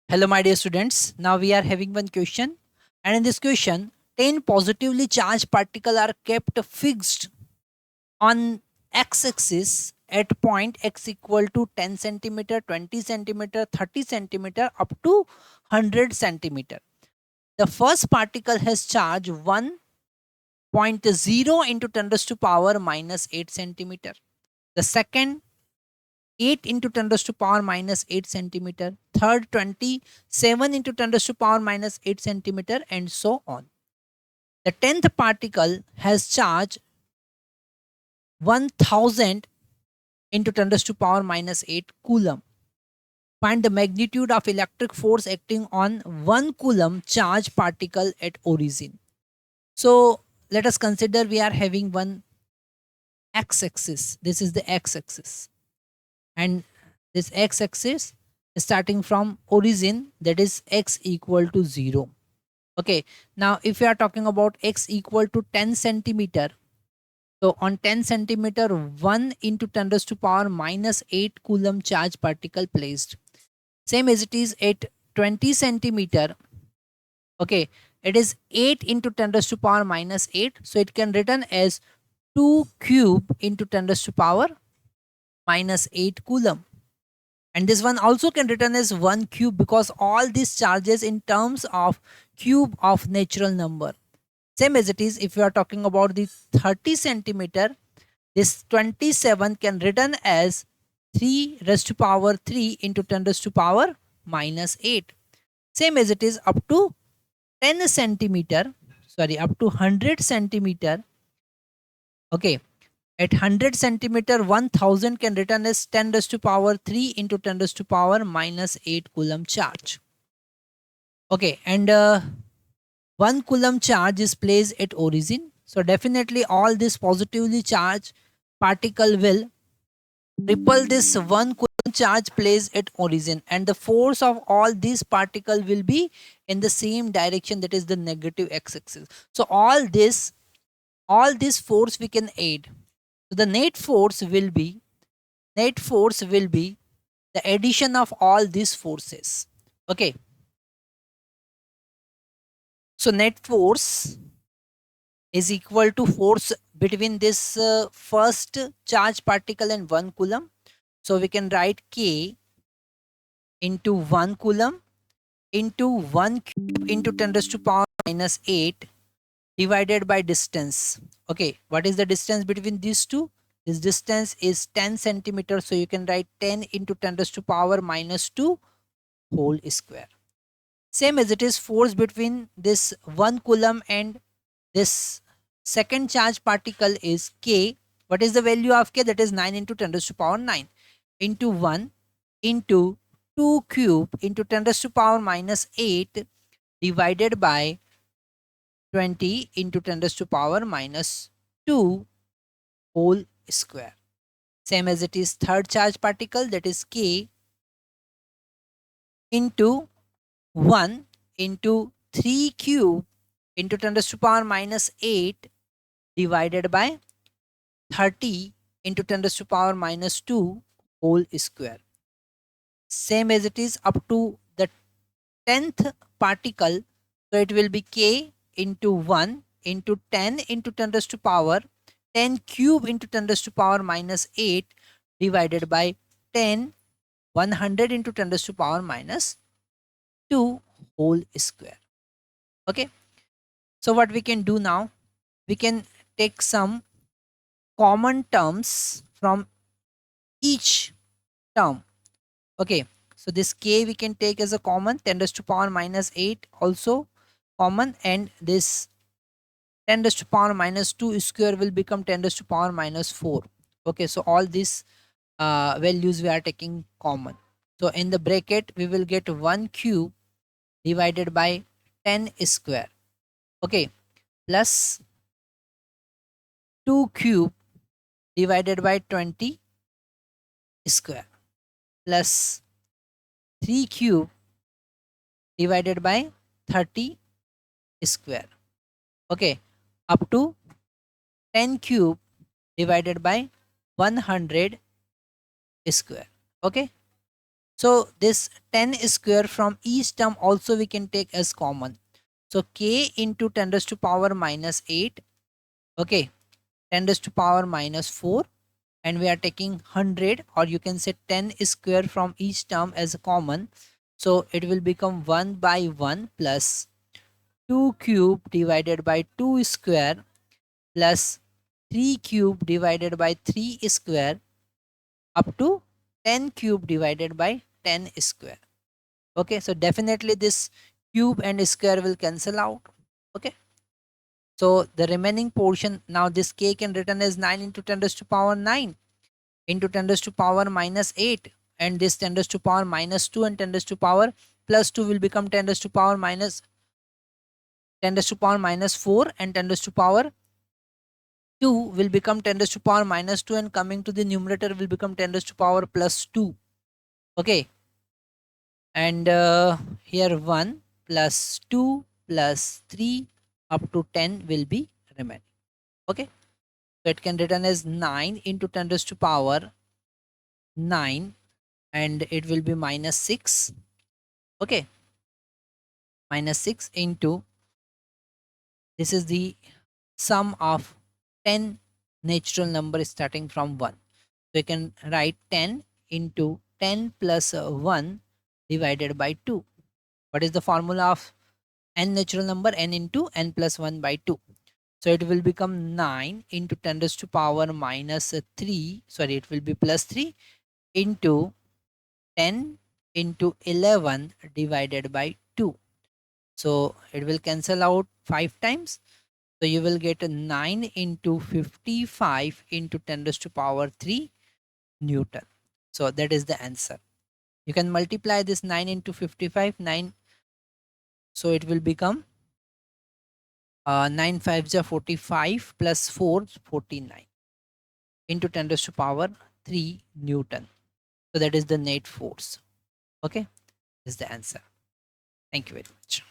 Hello, my dear students. Now we are having one question, and in this question, 10 positively charged particles are kept fixed on x-axis at point x equal to 10 centimeter, 20 centimeter, 30 centimeter, up to 100 centimeter. The first particle has charge 1.0 into 10 raised to power minus 8 centimeter. The second 8 into 10 raised to power minus 8 centimeter, third 27 into 10 raised to power minus 8 centimeter, and so on. The 10th particle has charge 1000 into 10 raised to power minus 8 coulomb. Find the magnitude of electric force acting on 1 coulomb charge particle at origin. So let us consider we are having one x-axis. This is the x-axis, and this x-axis is starting from origin, that is x equal to 0. Okay, now if we are talking about x equal to 10 centimeter, so on 10 centimeter 1 into 10 raised to power minus 8 coulomb charge particle placed. Same as it is at 20 centimeter. Okay, it is 8 into 10 raised to power minus 8, so it can written as 2 cube into 10 raised to power minus 8 coulomb. And this one also can written as 1 cube, because all these charges in terms of cube of natural number. Same as it is if you are talking about the 30 centimeter, this 27 can written as 3 raised to power 3 into 10 raised to power minus 8. Same as it is up to 10 centimeter, sorry, up to 100 centimeter. Okay, at 100 centimeter 1000 can written as 10 raised to power 3 into 10 raised to power minus 8 coulomb charge. Okay, and 1 coulomb charge is placed at origin. So definitely all this positively charged particle will repel this 1 coulomb charge placed at origin, and the force of all these particle will be in the same direction, that is the negative x-axis. So all this force we can add. So the net force will be the addition of all these forces. Okay, so net force is equal to force between this first charge particle and 1 coulomb. So we can write k into 1 coulomb into 1 cube into 10 raised to power minus 8 divided by distance. Okay, what is the distance between these two? This distance is 10 centimeters, so you can write 10 into 10 raised to power minus 2 whole square. Same as it is force between this 1 coulomb and this second charge particle is k. What is the value of k? That is 9 into 10 raised to power 9 into 1 into 2 cube into 10 raised to power minus 8 divided by 20 into 10 raised to power minus 2 whole square. Same as it is third charge particle, that is k into 1 into 3 cube into 10 raised to power minus 8 divided by 30 into 10 raised to power minus 2 whole square. Same as it is up to the 10th particle, so it will be k into 1 into 10 into 10 raised to power 10 cube into 10 raised to power minus 8 divided by 10 100 into 10 raised to power minus 2 whole square. Okay, so what we can do now, we can take some common terms from each term. Okay, so this k we can take as a common, 10 raised to power minus 8 also common, and this 10 raised to power minus 2 square will become 10 raised to power minus 4. Okay, so all these values we are taking common. So in the bracket we will get 1 cube divided by 10 square. Okay, plus 2 cube divided by 20 square plus 3 cube divided by 30 square. Okay, up to 10 cube divided by 100 square. Okay, So this 10 square from each term also we can take as common. So k into 10 raised to power minus 8. Okay. 10 raised to power minus 4. And we are taking 100, or you can say 10 square from each term as a common. So it will become 1 by 1 plus 2 cube divided by 2 square plus 3 cube divided by 3 square up to 10 cube divided by 10 square. Okay, so definitely this cube and square will cancel out. Okay, so the remaining portion, now this k can written as 9 into 10 raised to power 9 into 10 raised to power minus 8, and this 10 raised to power minus 2 and 10 raised to power plus 2 will become 10 raised to power minus 10 raised to power minus 4, and 10 raised to power 2 will become 10 raised to power minus 2, and coming to the numerator will become 10 raised to power plus 2. Okay, and here 1 plus 2 plus 3 up to 10 will be remaining. Okay, so it can written as 9 into 10 raised to power 9, and it will be minus 6. Okay, minus 6 into, this is the sum of 10 natural number starting from 1. So you can write 10 into 10 plus 1 divided by 2. What is the formula of n natural number? N into n plus 1 by 2. So it will become 9 into 10 raised to power minus 3. Sorry, it will be plus 3 into 10 into 11 divided by 2. So it will cancel out 5 times. So you will get a 9 into 55 into 10 raised to power 3 Newton. So that is the answer. You can multiply this 9 into 55, 9. So it will become 9 5 ja 45 plus 4 49 into 10 raised to power 3 Newton. So that is the net force. Okay, this is the answer. Thank you very much.